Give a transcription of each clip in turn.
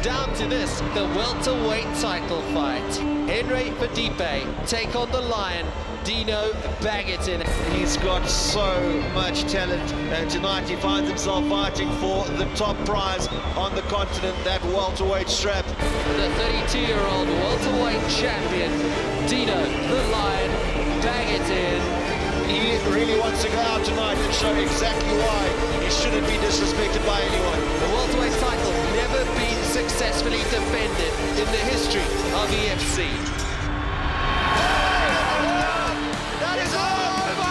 down to this, the welterweight title fight. Henry Fadipe take on the Lion, Dino Baggett. He's got so much talent, and tonight he finds himself fighting for the top prize on the continent, that welterweight strap. The 32-year-old welterweight champion, Dino the Lion Baggett. He really wants to go out tonight and show exactly why he shouldn't be disrespected by anyone. The welterweight title never been successfully defended in the history of EFC. That is over!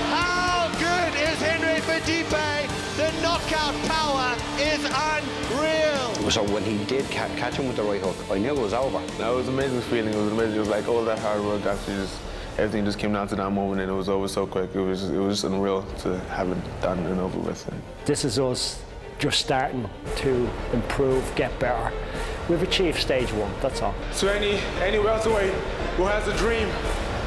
How good is Henry Fadipe? The knockout power is unreal. So when he did catch him with the right hook, I knew it was over. No, it was an amazing feeling. It was amazing. It was like all that hard work after everything just came down to that moment, and it was over so quick. It was just unreal to have it done and over with. This is us just starting to improve, get better. We've achieved stage one, that's all. So any welterweight who has a dream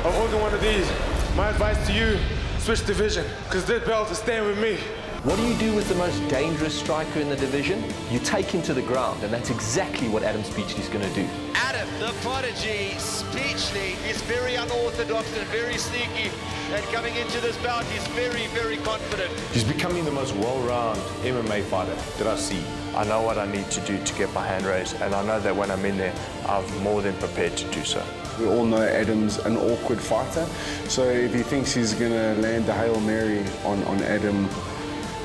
of holding one of these, my advice to you, switch division, because this belt is staying with me. What do you do with the most dangerous striker in the division? You take him to the ground, and that's exactly what Adam Speechley's going to do. Adam The Prodigy Speechly is very unorthodox and very sneaky, and coming into this bout he's very, very confident. He's becoming the most well-rounded MMA fighter that I see. I know what I need to do to get my hand raised, and I know that when I'm in there, I'm more than prepared to do so. We all know Adam's an awkward fighter, so if he thinks he's going to land the Hail Mary on Adam,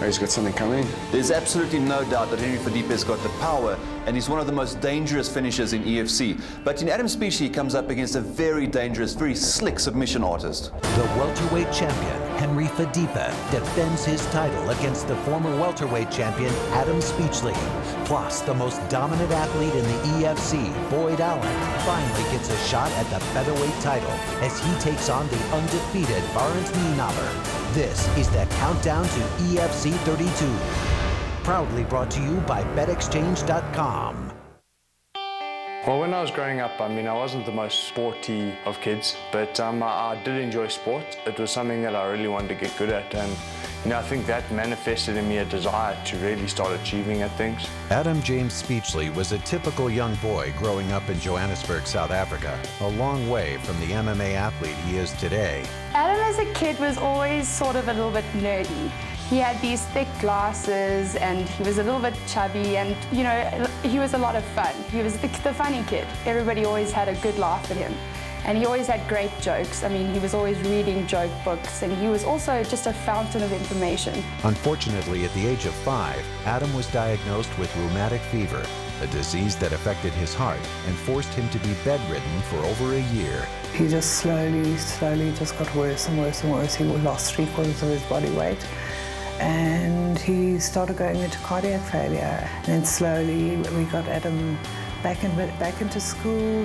he's got something coming. There's absolutely no doubt that Henry Fadipe's got the power, and he's one of the most dangerous finishers in EFC. But in Adam Speechley, he comes up against a very dangerous, very slick submission artist. The welterweight champion, Henry Fadipe, defends his title against the former welterweight champion, Adam Speechley. Plus, the most dominant athlete in the EFC, Boyd Allen, finally gets a shot at the featherweight title as he takes on the undefeated Barend Nienaber. This is the countdown to EFC 32. Proudly brought to you by BetExchange.com. Well, when I was growing up, I wasn't the most sporty of kids, but I did enjoy sport. It was something that I really wanted to get good at, and I think that manifested in me a desire to really start achieving at things. Adam James Speechley was a typical young boy growing up in Johannesburg, South Africa, a long way from the MMA athlete he is today. Adam as a kid was always sort of a little bit nerdy. He had these thick glasses and he was a little bit chubby, and he was a lot of fun. He was the funny kid. Everybody always had a good laugh at him. And he always had great jokes. He was always reading joke books, and he was also just a fountain of information. Unfortunately, at the age of 5, Adam was diagnosed with rheumatic fever, a disease that affected his heart and forced him to be bedridden for over a year. He just slowly just got worse and worse and worse. He lost 3/4 of his body weight, and he started going into cardiac failure. And then slowly we got Adam back into school.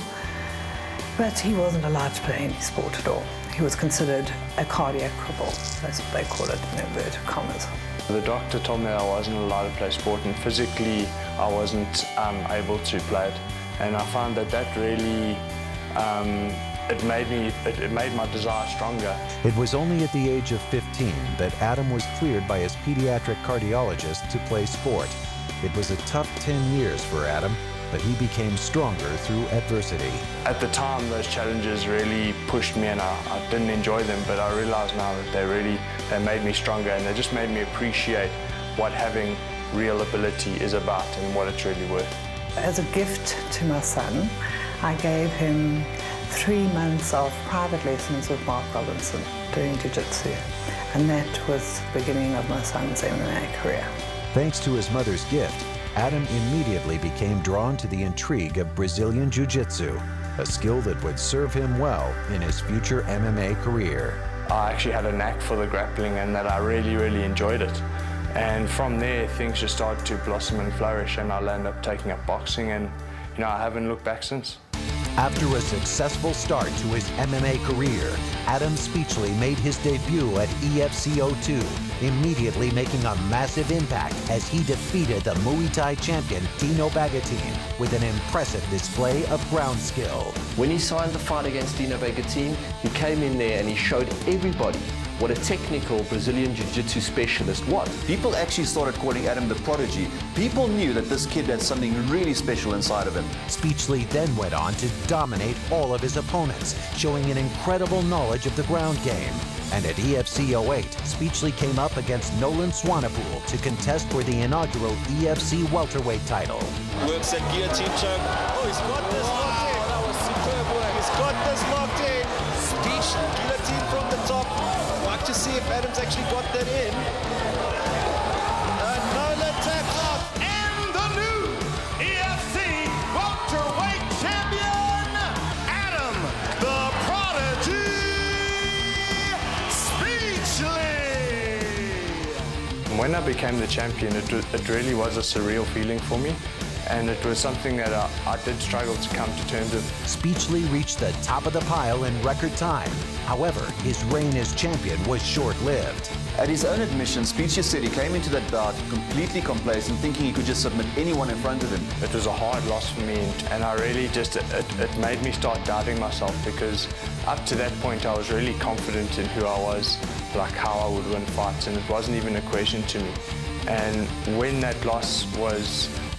But he wasn't allowed to play any sport at all. He was considered a cardiac cripple. That's what they call it in inverted commas. The doctor told me that I wasn't allowed to play sport, and physically I wasn't able to play it. And I found that really, it made my desire stronger. It was only at the age of 15 that Adam was cleared by his pediatric cardiologist to play sport. It was a tough 10 years for Adam, but he became stronger through adversity. At the time, those challenges really pushed me, and I didn't enjoy them, but I realize now that they made me stronger, and they just made me appreciate what having real ability is about and what it's really worth. As a gift to my son, I gave him 3 months of private lessons with Mark Robinson doing jiu-jitsu, and that was the beginning of my son's MMA career. Thanks to his mother's gift, Adam immediately became drawn to the intrigue of Brazilian Jiu-Jitsu, a skill that would serve him well in his future MMA career. I actually had a knack for the grappling, and that I really, really enjoyed it. And from there, things just started to blossom and flourish, and I'll end up taking up boxing, and I haven't looked back since. After a successful start to his MMA career, Adam Speechley made his debut at EFC 02, immediately making a massive impact as he defeated the Muay Thai champion Dino Baggett with an impressive display of ground skill. When he signed the fight against Dino Baggett, he came in there and he showed everybody what a technical Brazilian Jiu-Jitsu specialist was. People actually started calling Adam the Prodigy. People knew that this kid had something really special inside of him. Speechley then went on to dominate all of his opponents, showing an incredible knowledge of the ground game. And at EFC 08, Speechley came up against Nolan Swanepoel to contest for the inaugural EFC welterweight title. Works that guillotine choke. Oh, he's got this locked in. That was superb work. He's got this locked in. Speechley, guillotine from the top. Like to see if Adam's actually got that in. Nolan taps out. And the new EFC welterweight champion, Adam The Prodigy Speechley. When I became the champion, it really was a surreal feeling for me. And it was something that I did struggle to come to terms with. Speechley reached the top of the pile in record time. However, his reign as champion was short-lived. At his own admission, Speechley said he came into that bout completely complacent, thinking he could just submit anyone in front of him. It was a hard loss for me, and I really just, it made me start doubting myself, because up to that point I was really confident in who I was, like how I would win fights, and it wasn't even a question to me. And when that loss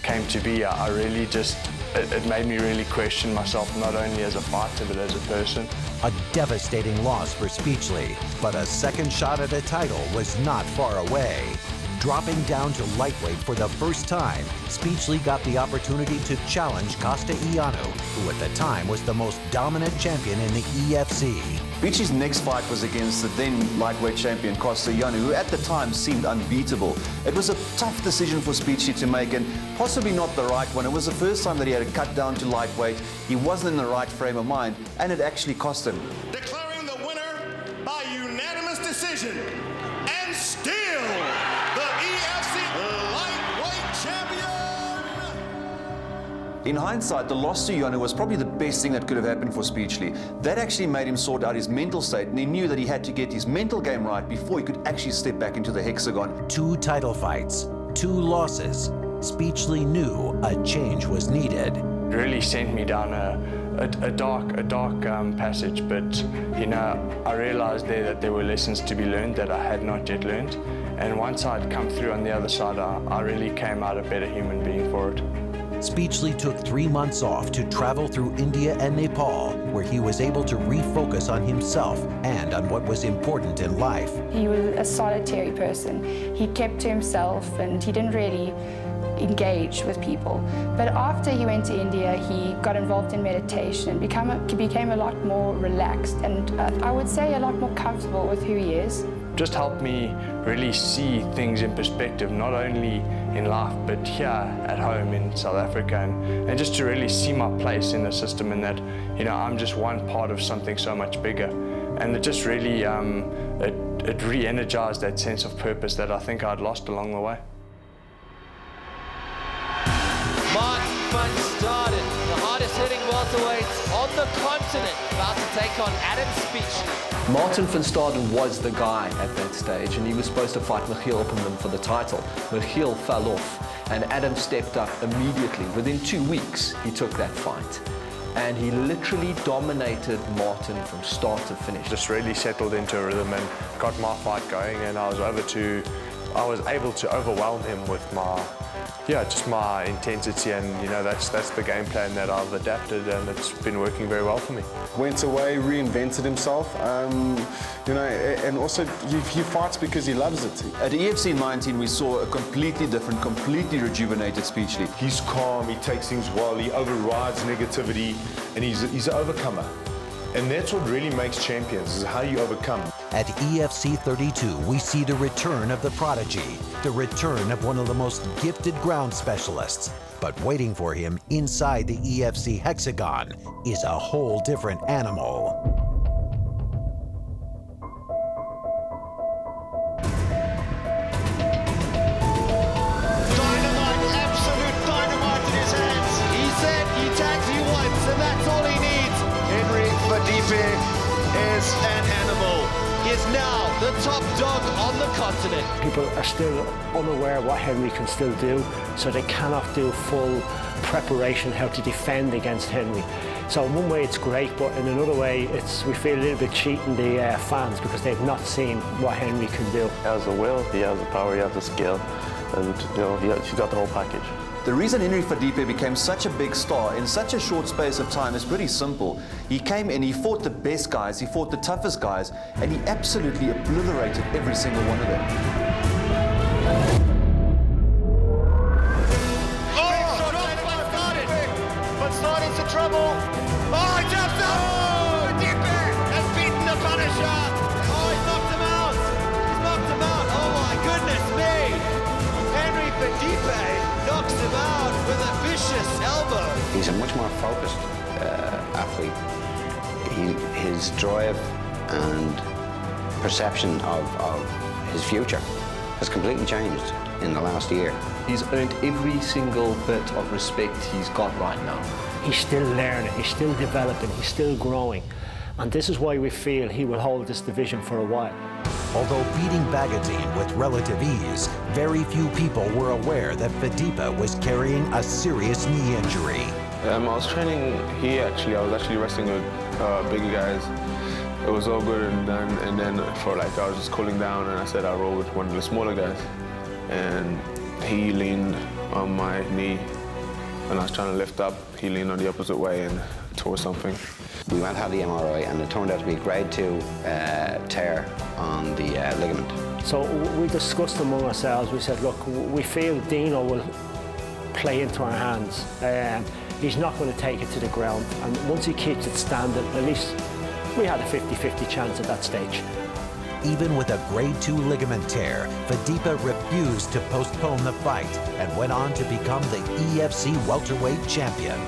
came to be, I really just, it made me really question myself, not only as a fighter, but as a person. A devastating loss for Speechley, but a second shot at a title was not far away. Dropping down to lightweight for the first time, Speechley got the opportunity to challenge Costa Ianu, who at the time was the most dominant champion in the EFC. Speechley's next fight was against the then lightweight champion Costa Ianu, who at the time seemed unbeatable. It was a tough decision for Speechley to make, and possibly not the right one. It was the first time that he had to cut down to lightweight. He wasn't in the right frame of mind, and it actually cost him. Declaring the winner by unanimous decision, and still the EFC lightweight champion. In hindsight, the loss to Ianu was probably the best thing that could have happened for Speechley. That actually made him sort out his mental state, and he knew that he had to get his mental game right before he could actually step back into the hexagon. 2 title fights, 2 losses. Speechley knew a change was needed. It really sent me down a dark passage, but you know, I realized there that there were lessons to be learned that I had not yet learned. And once I'd come through on the other side, I really came out a better human being for it. Speechley took 3 months off to travel through India and Nepal, where he was able to refocus on himself and on what was important in life. He was a solitary person. He kept to himself and he didn't really engage with people. But after he went to India, he got involved in meditation, became a lot more relaxed, and I would say a lot more comfortable with who he is. Just helped me really see things in perspective, not only in life, but here at home in South Africa, and just to really see my place in the system, and that, you know, I'm just one part of something so much bigger. And it just really, it re-energized that sense of purpose that I think I'd lost along the way. Fun started. The hardest hitting welterweight on the continent, about to take on Adam Speechley. Martin van Staden was the guy at that stage, and he was supposed to fight Michiel Opperman for the title. Michiel fell off, and Adam stepped up immediately. Within 2 weeks, he took that fight. And he literally dominated Martin from start to finish. Just really settled into a rhythm and got my fight going, and I was able to overwhelm him with just my intensity, and you know, that's the game plan that I've adapted, and it's been working very well for me. Went away, reinvented himself, you know, and also he fights because he loves it. At EFC 19, we saw a completely different, completely rejuvenated Speechley. He's calm, he takes things well, he overrides negativity, and he's an overcomer. And that's what really makes champions, is how you overcome. At EFC 32, we see the return of the prodigy, the return of one of the most gifted ground specialists. But waiting for him inside the EFC hexagon is a whole different animal. Dynamite, absolute dynamite in his hands. He said he tags you once, and that's all he needs. Henry Fadipe is an animal. He is now the top dog on the continent. People are still unaware what Henry can still do, so they cannot do full preparation how to defend against Henry. So in one way it's great, but in another way we feel a little bit cheating the fans because they've not seen what Henry can do. He has the will, he has the power, he has the skill, and he's got the whole package. The reason Henry Fadipe became such a big star in such a short space of time is pretty simple. He came in, he fought the best guys, he fought the toughest guys, and he absolutely obliterated every single one of them. Started into trouble. Oh, he taps out! Fadipe has beaten the Punisher! Oh, he's knocked him out! He's knocked him out! Oh my goodness me! Henry Fadipe knocks him out with a vicious elbow. He's a much more focused athlete. His drive and perception of his future has completely changed in the last year. He's earned every single bit of respect he's got right now. He's still learning, he's still developing, he's still growing. And this is why we feel he will hold this division for a while. Although beating Bagatine with relative ease, very few people were aware that Fadipe was carrying a serious knee injury. I was training here actually. I was actually wrestling with bigger guys. It was all good, and then for like I was just cooling down, and I said I roll with one of the smaller guys, and he leaned on my knee, and I was trying to lift up. He leaned on the opposite way and tore something. We went to have the MRI, and it turned out to be grade 2 tear on the ligament. So we discussed among ourselves. We said, look, we feel Dino will play into our hands. He's not going to take it to the ground, and once he keeps it standing, at least we had a 50-50 chance at that stage. Even with a grade 2 ligament tear, Fadipe refused to postpone the fight and went on to become the EFC welterweight champion.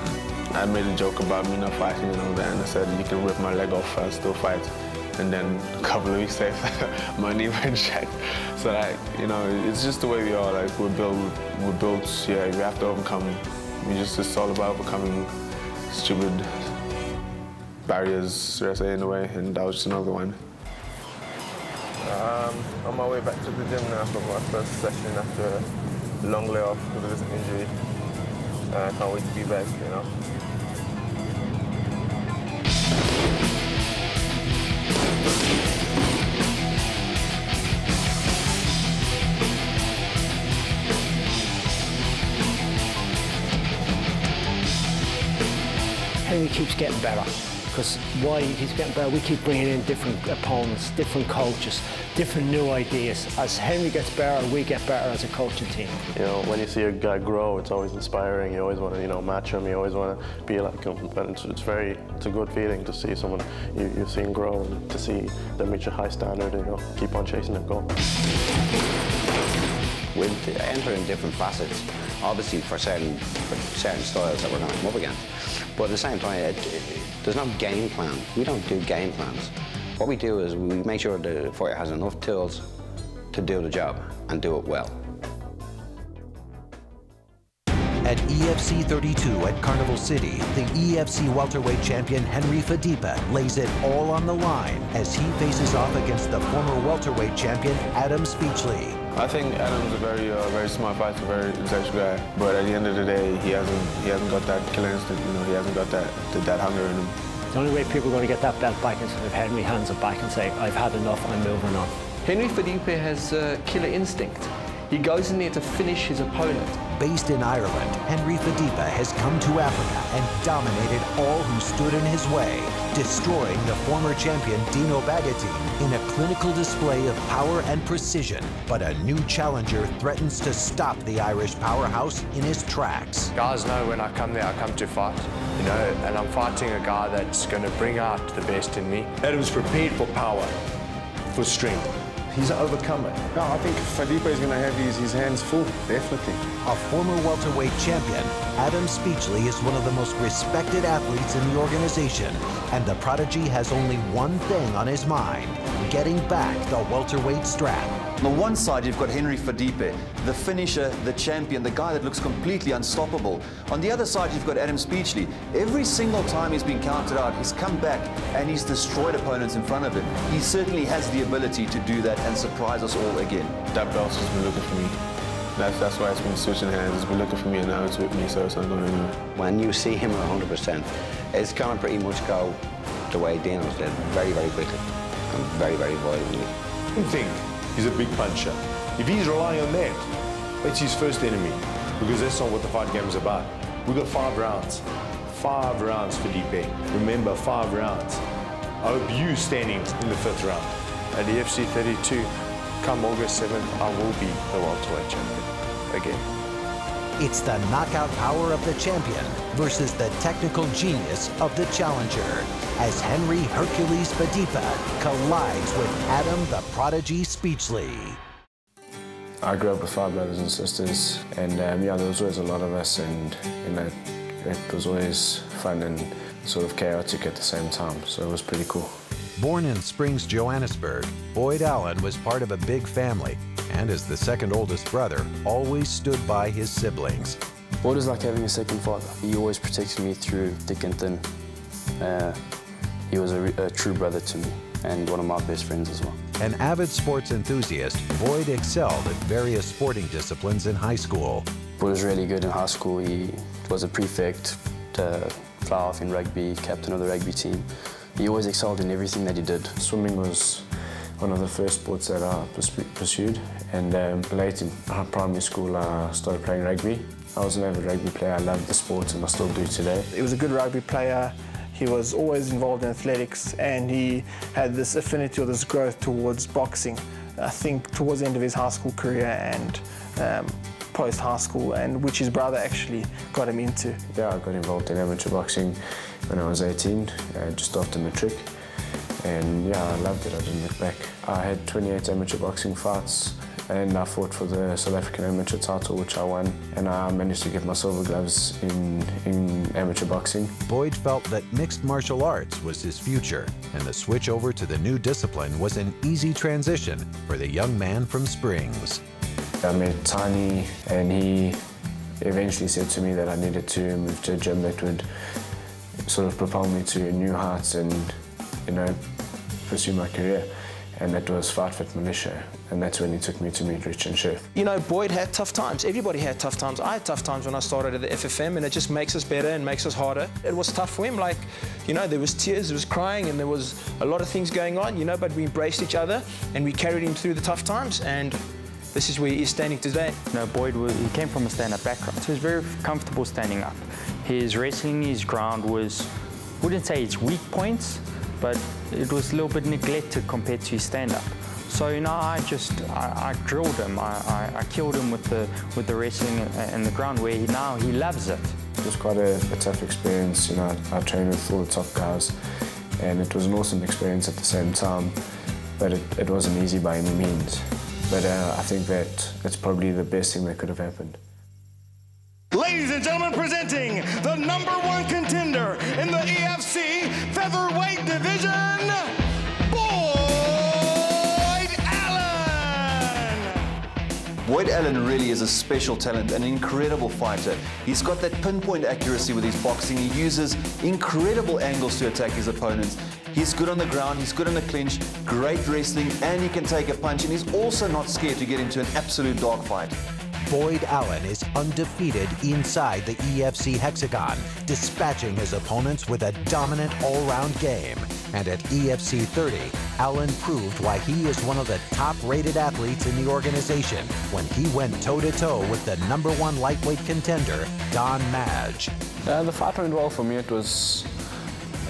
I made a joke about me not fighting and all that, and I said, you can rip my leg off, I'll still fight. And then a couple of weeks later, my knee went checked. So like, it's just the way we are. Like we're built, yeah, we have to overcome. It's all about overcoming stupid barriers, should I say, in a way, and that was just another one. On my way back to the gym now for my first session after a long layoff because of this injury. I can't wait to be back, Henry keeps getting better. Because why he's getting better, we keep bringing in different opponents, different coaches, different new ideas. As Henry gets better, we get better as a coaching team. When you see a guy grow, it's always inspiring. You always want to, match him. You always want to be like him. And it's a good feeling to see someone you've seen grow and to see them reach a high standard and keep on chasing their goal. We're entering different facets, obviously for certain styles that we're going to come up against. But at the same time, there's no game plan. We don't do game plans. What we do is we make sure the fighter has enough tools to do the job and do it well. At EFC 32 at Carnival City, the EFC welterweight champion Henry Fadipe lays it all on the line as he faces off against the former welterweight champion Adam Speechley. I think Adam's a very smart fighter, very intelligent guy. But at the end of the day, he hasn't got that killer instinct. He hasn't got that hunger in him. The only way people are going to get that belt back is if Henry hands it back and say, I've had enough, I'm moving on. Henry Fadipe has killer instinct. He goes in there to finish his opponent. Based in Ireland, Henry Fadipe has come to Africa and dominated all who stood in his way, destroying the former champion Dino Bagatine in a clinical display of power and precision. But a new challenger threatens to stop the Irish powerhouse in his tracks. Guys know when I come there, I come to fight, and I'm fighting a guy that's going to bring out the best in me. Adam's prepared for power, for strength. He's an overcomer. No, I think Fadipe is going to have his hands full, definitely. A former welterweight champion, Adam Speechley is one of the most respected athletes in the organization, and the Prodigy has only one thing on his mind: getting back the welterweight strap. On the one side, you've got Henry Fadipe, the finisher, the champion, the guy that looks completely unstoppable. On the other side, you've got Adam Speechley. Every single time he's been counted out, he's come back and he's destroyed opponents in front of him. He certainly has the ability to do that and surprise us all again. That belt's just been looking for me. That's why it's been switching hands. It's been looking for me and now it's with me, so it's not going anywhere. When you see him at 100%, it's going to pretty much go the way Dino's did, very, very quickly and very, very violently. I think he's a big puncher. If he's relying on that, it's his first enemy, because that's not what the fight game is about. We've got 5 rounds. 5 rounds for Fadipe. Remember, 5 rounds. I hope you standing in the 5th round. At EFC 32, come August 7th, I will be the welterweight champion again. It's the knockout power of the champion versus the technical genius of the challenger as Henry Herculeez Fadipe collides with Adam The Prodigy Speechly. I grew up with 5 brothers and sisters, and yeah, there was always a lot of us, and it was always fun and sort of chaotic at the same time, so it was pretty cool. Born in Springs, Johannesburg, Boyd Allen was part of a big family and, as the second oldest brother, always stood by his siblings. Boyd was like having a second father. He always protected me through thick and thin. He was a true brother to me and one of my best friends as well. An avid sports enthusiast, Boyd excelled at various sporting disciplines in high school. Boyd was really good in high school. He was a prefect, fly off in rugby, captain of the rugby team. He always excelled in everything that he did. Swimming was one of the first sports that I pursued, and late in primary school I started playing rugby. I was an avid rugby player. I loved the sport and I still do today. He was a good rugby player. He was always involved in athletics and he had this affinity or this growth towards boxing. I think towards the end of his high school career and post-high school, and which his brother actually got him into. Yeah, I got involved in amateur boxing when I was 18, just after matric. And yeah, I loved it, I didn't look back. I had 28 amateur boxing fights and I fought for the South African amateur title, which I won. And I managed to get my silver gloves in amateur boxing. Boyd felt that mixed martial arts was his future, and the switch over to the new discipline was an easy transition for the young man from Springs. I met Tiny and he eventually said to me that I needed to move to a gym that would sort of propel me to new heights and, you know, pursue my career. And that was Fight Fit Militia, and that's when he took me to meet Rich and Chef. You know, Boyd had tough times. Everybody had tough times. I had tough times when I started at the FFM, and it just makes us better and makes us harder. It was tough for him, like, you know, there was tears, there was crying, and there was a lot of things going on, you know, but we embraced each other, and we carried him through the tough times, and this is where he is standing today. You know, Boyd, he came from a stand-up background, so he was very comfortable standing up. His wrestling, his ground was, I wouldn't say his weak points, but it was a little bit neglected compared to his stand-up. So, you know, I drilled him. I killed him with the wrestling and the ground where now he loves it. It was quite a tough experience. You know, I trained with all the top guys, and it was an awesome experience at the same time, but it wasn't easy by any means. But I think that it's probably the best thing that could have happened. Ladies and gentlemen, presenting the #1 contender in the EFC Featherweight division, Boyd Allen! Boyd Allen really is a special talent, an incredible fighter. He's got that pinpoint accuracy with his boxing. He uses incredible angles to attack his opponents. He's good on the ground, he's good on the clinch, great wrestling, and he can take a punch, and he's also not scared to get into an absolute dogfight. Boyd Allen is undefeated inside the EFC hexagon, dispatching his opponents with a dominant all-round game. And at EFC 30, Allen proved why he is one of the top-rated athletes in the organization when he went toe-to-toe with the #1 lightweight contender, Don Madge. The fight went well for me. It was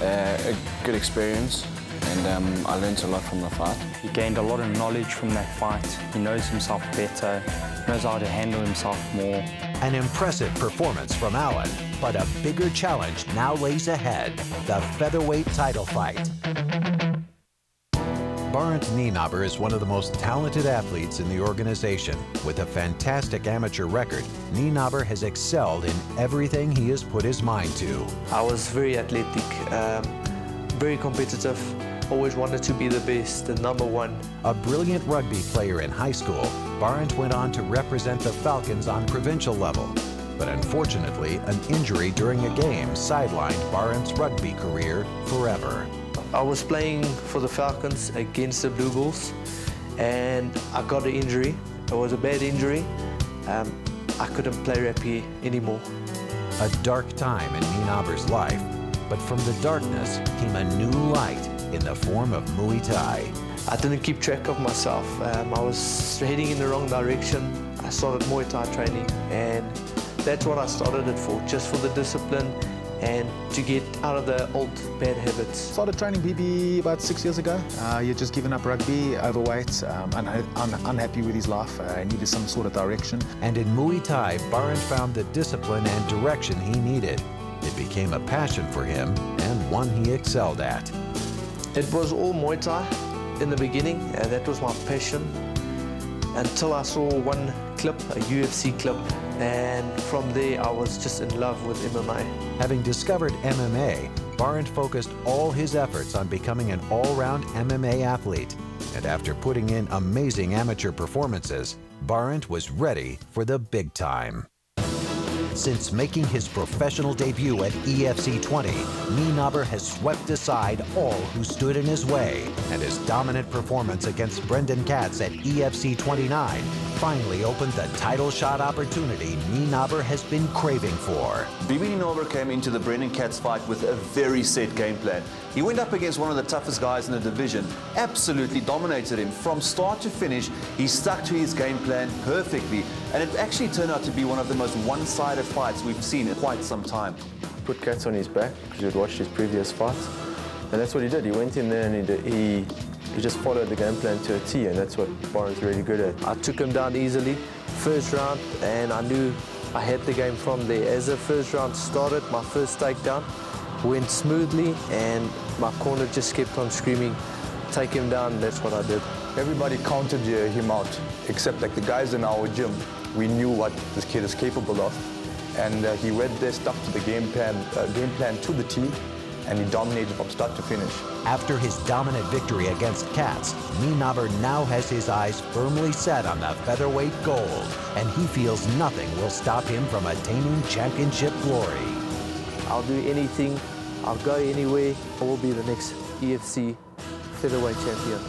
a good experience, and I learned a lot from the fight. He gained a lot of knowledge from that fight. He knows himself better, knows how to handle himself more. An impressive performance from Allen, but a bigger challenge now lays ahead, the featherweight title fight. Barend Nienaber is one of the most talented athletes in the organization. With a fantastic amateur record, Nienaber has excelled in everything he has put his mind to. I was very athletic, very competitive, always wanted to be the best, the number one. A brilliant rugby player in high school, Barend went on to represent the Falcons on provincial level. But unfortunately, an injury during a game sidelined Barend's rugby career forever. I was playing for the Falcons against the Blue Bulls, and I got an injury. It was a bad injury. I couldn't play rugby anymore. A dark time in Nienaber's life, but from the darkness came a new light in the form of Muay Thai. I didn't keep track of myself. I was heading in the wrong direction. I started Muay Thai training, and that's what I started it for, just for the discipline and to get out of the old bad habits. Started training BB about 6 years ago. He had just given up rugby, overweight, unhappy with his life, needed some sort of direction. And in Muay Thai, Barend found the discipline and direction he needed. It became a passion for him and one he excelled at. It was all Muay Thai in the beginning, and that was my passion, until I saw one clip, a UFC clip, and from there I was just in love with MMA. Having discovered MMA, Barend focused all his efforts on becoming an all-round MMA athlete. And after putting in amazing amateur performances, Barend was ready for the big time. Since making his professional debut at EFC 20, Nienaber has swept aside all who stood in his way, and his dominant performance against Brendan Katz at EFC 29 finally opened the title shot opportunity Nienaber has been craving for. BB Nienaber came into the Brendan Katz fight with a very set game plan. He went up against one of the toughest guys in the division, absolutely dominated him. From start to finish, he stuck to his game plan perfectly, and it actually turned out to be one of the most one-sided fights we've seen in quite some time. Put Katz on his back because you'd watched his previous fights, and that's what he did. He went in there and he just followed the game plan to a T, and that's what Barend's really good at. I took him down easily, first round, and I knew I had the game from there. As the first round started, my first takedown went smoothly, and my corner just kept on screaming, take him down. That's what I did. Everybody counted him out, except like the guys in our gym. We knew what this kid is capable of, and he read their stuff to the game plan to the T, and he dominated from start to finish. After his dominant victory against Katz, Nienaber now has his eyes firmly set on the featherweight gold, and he feels nothing will stop him from attaining championship glory. I'll do anything, I'll go anywhere, I will be the next EFC featherweight champion.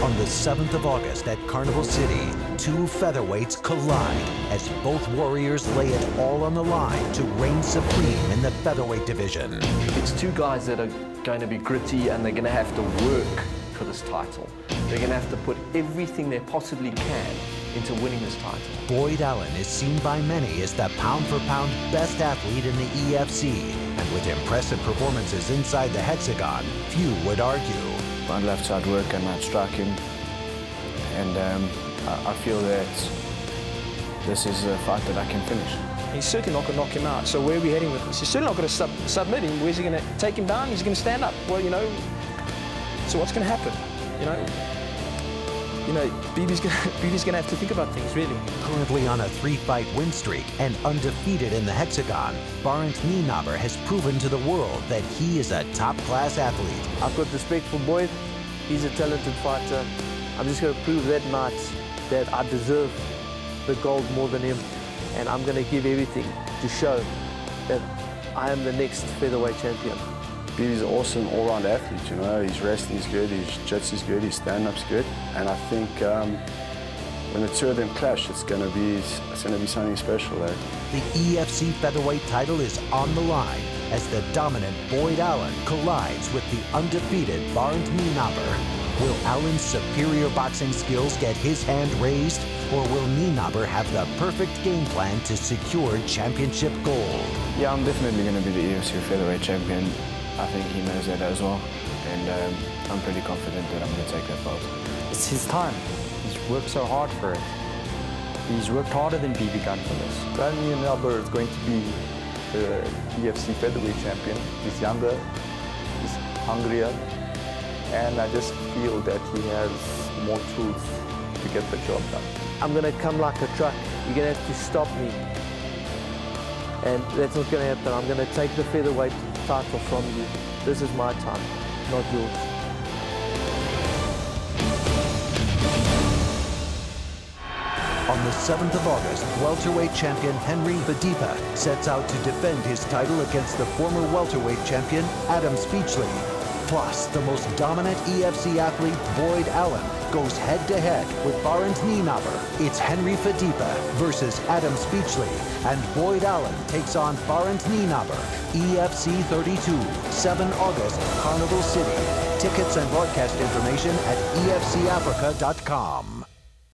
On the 7th of August at Carnival City, two featherweights collide as both warriors lay it all on the line to reign supreme in the featherweight division. It's two guys that are going to be gritty, and they're going to have to work for this title. They're going to have to put everything they possibly can into winning this title. Boyd Allen is seen by many as the pound-for-pound best athlete in the EFC, and with impressive performances inside the hexagon, few would argue. I love to hard work and hard striking, and I feel that this is a fight that I can finish. He's certainly not going to knock him out, so where are we heading with this? He's certainly not going to submit him. Where's he going to take him down? He's going to stand up. Well, you know, so what's going to happen? You know, BB's going to have to think about things, really. Currently on a 3-fight win streak and undefeated in the hexagon, Barend Nienaber has proven to the world that he is a top-class athlete. I've got respect for Boyd. He's a talented fighter. I'm just going to prove that night that I deserve the gold more than him, and I'm going to give everything to show that I am the next featherweight champion. BB's an awesome all-round athlete, you know. His wrestling's good, his jiu-jitsu's good, his stand-up's good, and I think when the two of them clash, it's going to be something special there. The EFC featherweight title is on the line as the dominant Boyd Allen collides with the undefeated Barend Nienaber. Will Allen's superior boxing skills get his hand raised, or will Nienaber have the perfect game plan to secure championship gold? Yeah, I'm definitely going to be the EFC featherweight champion. I think he knows that as well, and I'm pretty confident that I'm going to take that belt. It's his time. He's worked so hard for it. He's worked harder than BB Gun for this. Barren BB Gun Nienaber is going to be the EFC featherweight champion. He's younger, he's hungrier, and I just feel that he has more tools to get the job done. I'm going to come like a truck. You're going to have to stop me. And that's not going to happen. I'm going to take the featherweight title from you. This is my time, not yours. On the 7th of August, welterweight champion Henry Fadipe sets out to defend his title against the former welterweight champion Adam Speechley. Plus, the most dominant EFC athlete, Boyd Allen, goes head-to-head with Barend Nienaber. It's Henry Fadipe versus Adam Speechley, and Boyd Allen takes on Barend Nienaber. EFC 32, 7 August, Carnival City. Tickets and broadcast information at efcafrica.com.